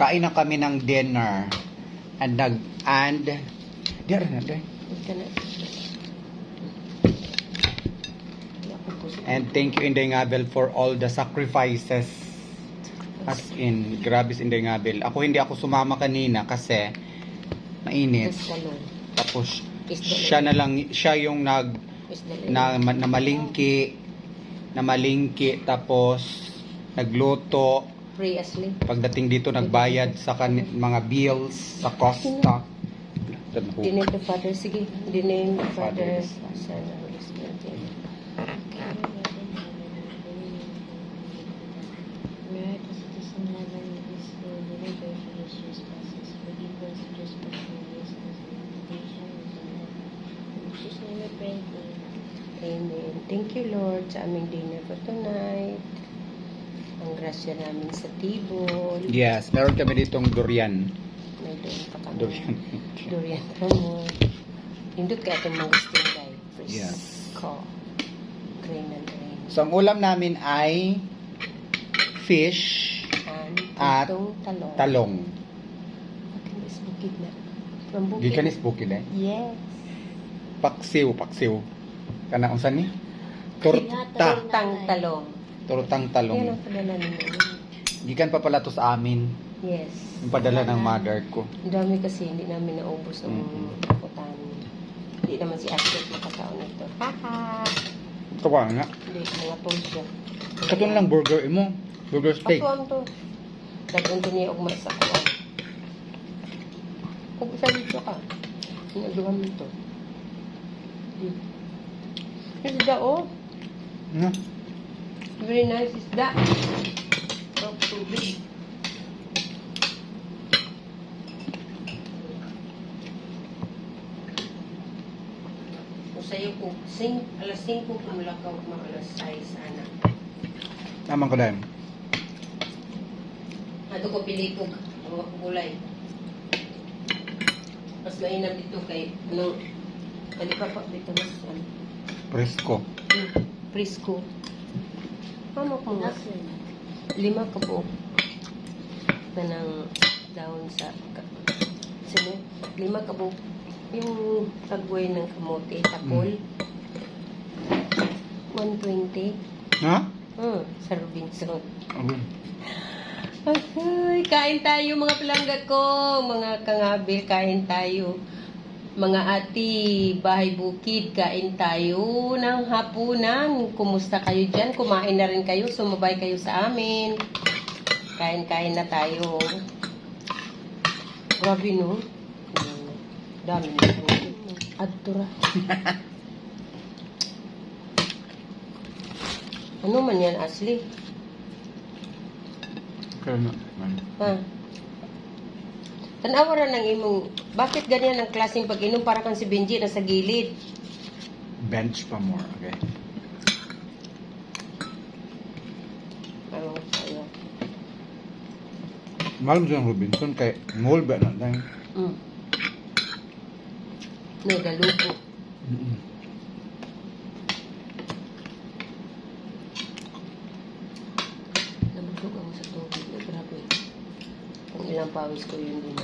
Kain na kami ng dinner. And there na there. And thank you Inday Ngabel for all the sacrifices. As in, grabe si Inday Ngabel. Hindi ako sumama kanina kasi mainit. Tapos siya yung namalingki tapos nagluto. Pagdating dito nagbayad sa mga bills sa Costa. Diname the Father, sige. Diname the Father, Son, and Holy Spirit. Amen. Thank you, Lord, sa aming dinner for tonight. Ang grasya namin sa table. Yes, meron kami ditong durian. May doon pa kami. Durian. Durian kamo. Hindot ka itong mga stingay. Yes. Ko. Grain and grain. So, ang ulam namin ay fish at talong. Akin is bukid na. From bukid. Gikan is bukid eh. Yes. Paksiw. Kana unsan ni? Turtang talong. Turtang Yan talong. ang padala nila. Gikan pa pala to sa amin. Yes. Yung padala ng mother ko. Ang dami kasi hindi namin naubos ng kaputan. Hindi naman si Ashley makataon nito. Haha! Tawa nga. Hindi, mga tulsya. Kato na lang burger mo. Burger steak. Patuan to. Dagan to niya ugma sa kuwan. Kung isa dito ka, sinaduhan mo to. Isda, oh. No? Very nice isda. Oh, tubig. Sa'yo ko, alas 5 kumulakaw mga alas 6 sana. Naman ko dahil. Ato ko pilipog, mga gulay. Mas mainam dito kay, kalipapak dito mas, Presko. Prisco. Mama ko nga. 5 ka po. Tanang daon sa, sino? 5 ka po. Yung tagway ng kamote, tapol. 120. Ha? Sa Robinson. Okay. Ay, kain tayo mga palangga ko. Mga kangabil, kain tayo. Mga ati, bahay bukid, kain tayo ng hapunan. Kumusta kayo dyan? Kumain na rin kayo, sumabay kayo sa amin. Kain-kain na tayo. Grabe no? Dami na po. Adtura. Ano man yan, Ashley? Kaya na. Ha? Tanawa ng imong, bakit ganyan ang klaseng pag-inom para kang si Benji na sa gilid? Bench pa more. Okay. Ano sa'yo? Malam siya ng Robinson kay mall ba na tayo? No, galupo. Nabusog ako sa tubig. Grabe. Kung ilang pawis ko yun din.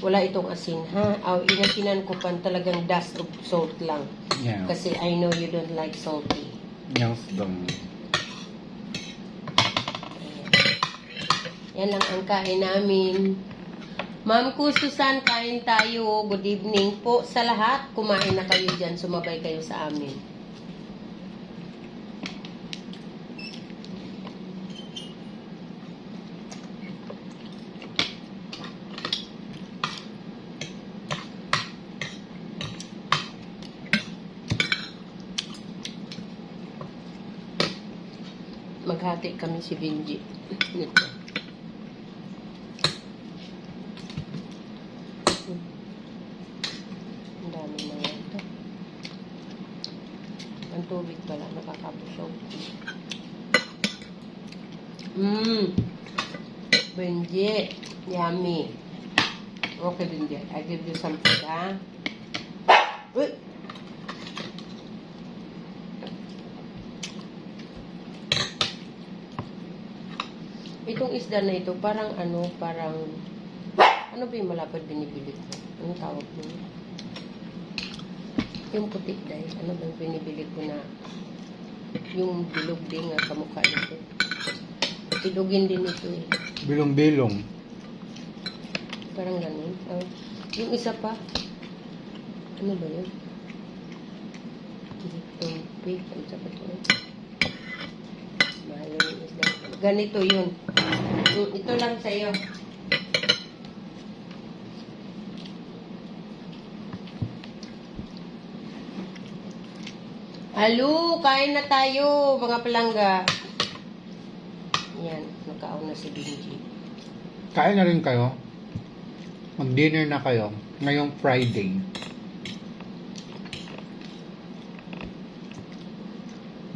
Wala itong asin, ha? Inakinan ko pan talagang dash of salt lang. Yeah. Kasi I know you don't like salty. Yes, dong. Yan lang ang kain namin. Ma'am ko, Susan, kain tayo. Good evening po sa lahat. Kumain na kayo dyan. Sumabay kayo sa amin. Maghati kami si Benji. Nito. Ang dami mga ito. Ang tubig pala, nakakabusog. Benji, yummy. Okay, Benji. I give you some food, ha? Uy! Itong isda na ito, parang ano ba yung malapad binibili ko? Anong tawag mo? Yung puti day, ano ba yung binibili ko na yung bilog din nga kamukha nito. Bilogin din ito eh. Bilong-bilong. Parang ganun. Yung isa pa, ano ba yun? Tumpi. Ano sa ito? Mahal yung isda. Ganito yun. Ito lang sa'yo. Halo, kain na tayo, mga palangga. Yan, nakaon na si Benji. Kain na rin kayo. Mag-dinner na kayo. Ngayong Friday.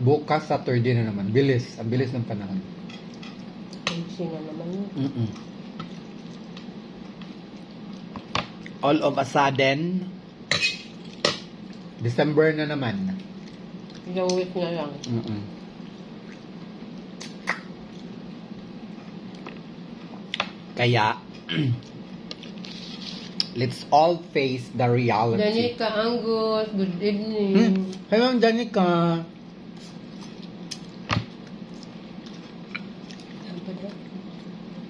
Bukas Saturday na naman. Bilis. Ang bilis ng panahon. Benji na naman yun. All of a sudden, December na naman. Ilang week na lang. Kaya, let's all face the reality. Danica Angus, good evening. Hello, Danica. Saan pa daw?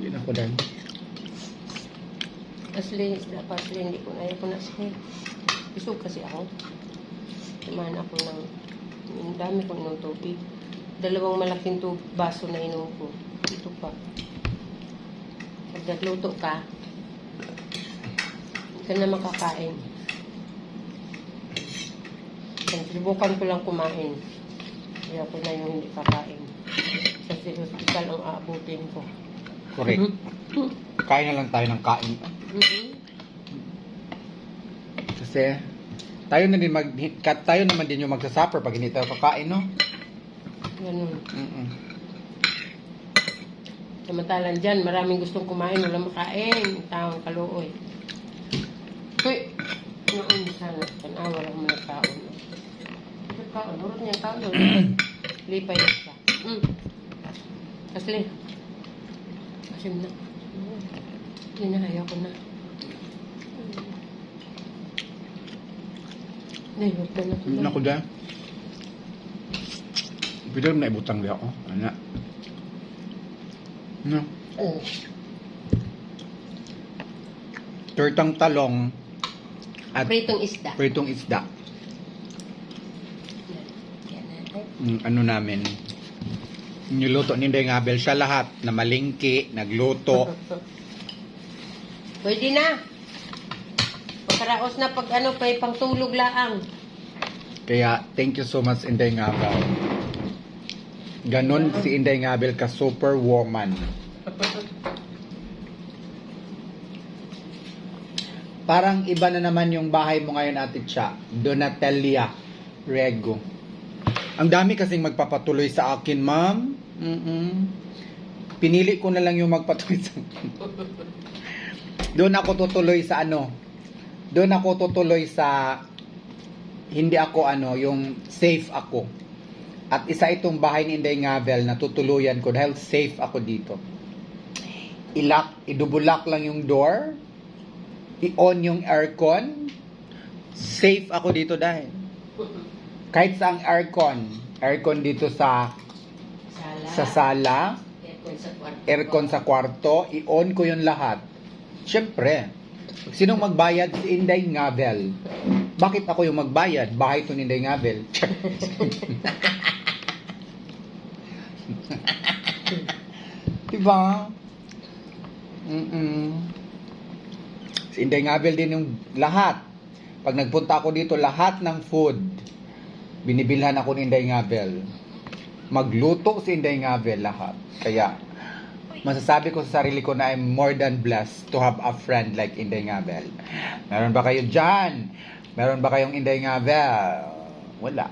Yun ako din. Asli, hindi ko na asli. Isog kasi ako. Tumahan ako ng ang dami kong inom tubig. 2 malaking baso na inom ko. Ito pa. Pag nagluto ka, hindi ka na makakain. Subukan ko lang kumain. Kaya ko na yung hindi kakain. Kasi hospital ang aabutin ko. Correct. Kain na lang tayo ng kain. Kasi, tayo naman din yung magsasuffer pag hindi tayo kakain, no? Ganun. Samantalang dyan, maraming gustong kumain, wala makain. Taong kaluoy. Uy! Noon sana, wala mo nagkaon. Nagkaon, urot niya kaon. Lipay na siya. Asli. Asim na. Hinahaya ko na. Nahihot na na tuloy. Naku dyan. Pwede na ibutang di ako. Ano? No. Oh. Tortang talong at Pritong isda. pritong isda. Yan natin. Ano namin. Niluto ni Inday Abel siya lahat na malingki, nagluto. Pwede na. Pagkaraos na pag pangtulog laang. Kaya thank you so much Inday Abel. Ganon si Inday Abel ka superwoman. Parang iba na naman yung bahay mo ngayon, Ate Cha. Donatelia Rego. Ang dami kasing magpapatuloy sa akin, ma'am. Pinili ko na lang yung magpatuloy sa akin. Doon ako tutuloy sa Doon ako tutuloy sa hindi ako yung safe ako. At isa itong bahay ni Inday Abel na tutuluyan ko dahil safe ako dito. Idubulak lang yung door. I-on yung aircon. Safe ako dito dahil. Kahit sa ang aircon dito sa sala, aircon sa kwarto, i-on ko yung lahat. Siyempre, sinong magbayad? Si Inday Abel. Bakit ako yung magbayad? Bahay ito ni Inday Abel. Diba? Si Inday Abel din yung lahat. Pag nagpunta ako dito, lahat ng food, binibilhan ako ni Inday Abel. Magluto si Inday Abel lahat. Kaya, masasabi ko sa sarili ko na I'm more than blessed to have a friend like Inday Abel. Meron ba kayo dyan? Meron ba kayong Inday Abel? Wala.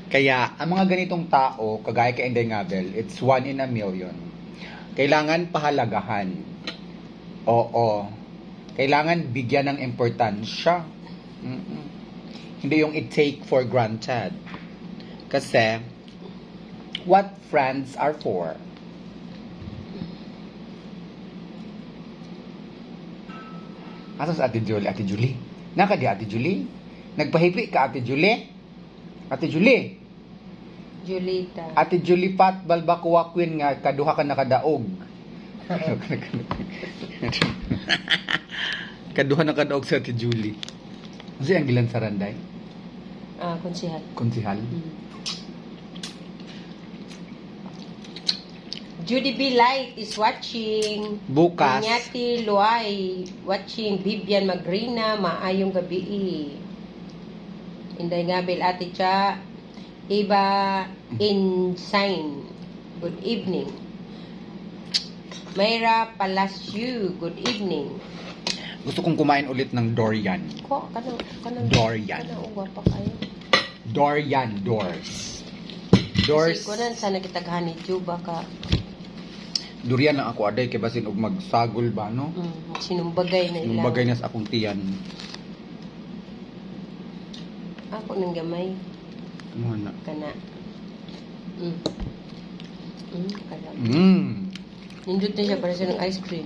Kaya, ang mga ganitong tao, kagaya kay Inday Abel, it's 1 in a million. Kailangan pahalagahan. Oo. Kailangan bigyan ng importansya. Hindi yung i-take for granted. Kasi, what friends are for. Asa sa Ate Julie? Ate Julie? Naka di Ate Julie? Nagpahipi ka Ate Julie? Ate Julie? Julita. Ate Julie Pat Balbakuwakwin nga kaduha ka nakadaog. Kaduha nakadaog sa Ate Julie. Ano ang gilan sa Randay? Konsihal. Konsihal? Judy B. Light is watching. Bukas. Inyati Luay watching. Vivian Magrina, maayong gabi. Inday Ngabel, Ate Cha. Iba Insign, good evening. Mayra Palacio, good evening. Gusto kong kumain ulit ng Dorian. Kanang Dorian. Kanang uwa pa kayo. Dorian, doors. Kasi Doors. kunan sana kitaghan ni Juba ka. Durian lang ako aday kay basin og magsagol ba no? Sinumbagay na Yung ilang. bagay na sa akong tiyan. Ako nang gamay. Ano na? Kana. Kana. Nindot na siya para sa ng ice cream.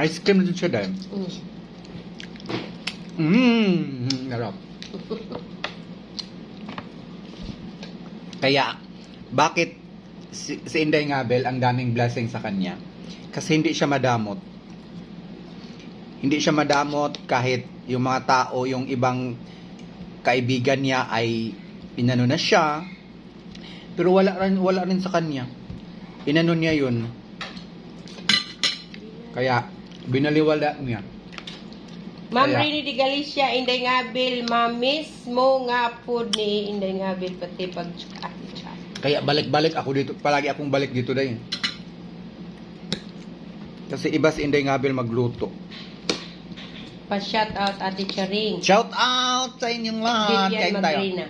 Ice cream na dyan siya dahil. Narap. Kaya, bakit si Inday Ngabel ang daming blessing sa kanya? Kasi hindi siya madamot. Hindi siya madamot kahit yung mga tao, yung ibang kaibigan niya ay inano na siya. Pero wala rin sa kanya. Inano niya yun. Kaya, binaliwala niya. Ma'am Kaya- Rini de Galicia, Inday Ngabel, mamiss mo nga food ni Inday Ngabel pati pag Kaya balik-balik ako dito. Palagi akong balik dito dahil. Kasi iba si Inday Ngabel magluto. pa-shout out Ate Charing. Shout out sa inyong lahat. Vivian Kain tayo. Magrina.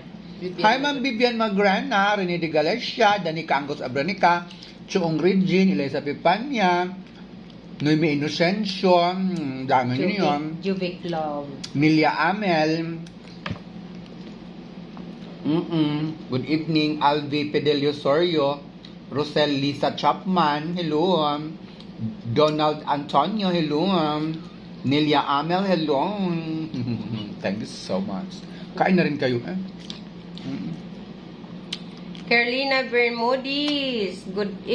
Hi, Ma'am Vivian Magrana, Rene de Galicia, Danica Angus Abranica, Chuong Regine, Elisa Pipanya, Noemi Inocencio, dami nyo yun. Juvic Love. Milia Amel, good evening, Alvi Pedelio Sorio, Rosel Lisa Chapman, hello, Donald Antonio, hello, Nilia Amel, hello. Thank you so much. Kain na rin kayo, eh? Carlina Bermudez, good evening.